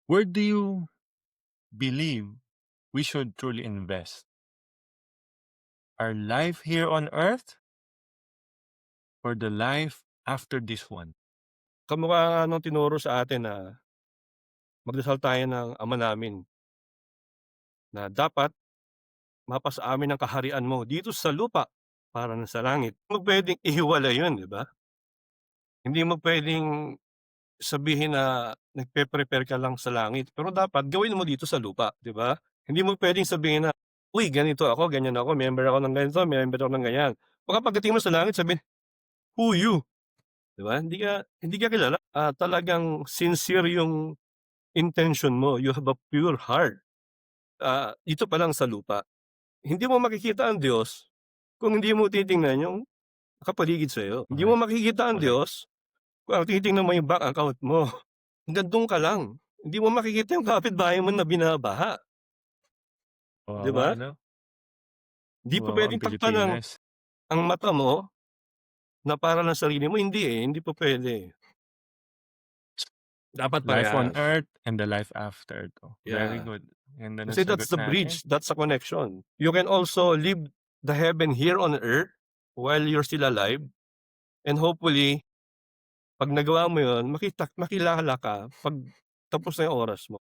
Where do you believe we should truly invest? Our life here on earth or the life after this one? Kamukha nga nung tinuro sa atin na magdasal tayo ng Ama namin na dapat mapasa amin ang kaharian mo dito sa lupa para na sa langit. Hindi mo puwedeng ihiwalay yun, 'di ba? Hindi mo puwedeng sabihin na nagpe-prepare ka lang sa langit, pero dapat gawin mo dito sa lupa, 'di ba? Hindi mo puwedeng sabihin na, "Uy, ganito ako, ganyan ako, member ako ng ganito, member ako ng ganyan." Baka pagdating mo sa langit sabihin, "Who you?" 'Di ba? Hindi ka kilala. Talagang sincere yung intention mo, you have a pure heart. Dito pa lang sa lupa. Hindi mo makikita ang Diyos kung hindi mo titingnan yung nakapaligid sa'yo. Hindi mo Correct, makikita ang correct. Diyos kung titingnan mo yung bank account mo. Hanggang dun ka lang. Hindi mo makikita yung kapitbahay mo na binabaha, 'di Kawawa ba? 'no? Hindi po Kawawa ang puwedeng takpan Pilipinas. ang mata mo na para lang sa sarili mo, hindi, hindi po puwede. Dapat Life on parehas. earth and the life after 'to. Very Yeah. good. Ganda ng Kasi that's sagot the natin. bridge, that's the connection. You can also live the heaven here on earth while you're still alive, and hopefully 'pag nagawa mo yun makilala ka 'pag tapos na yung oras mo.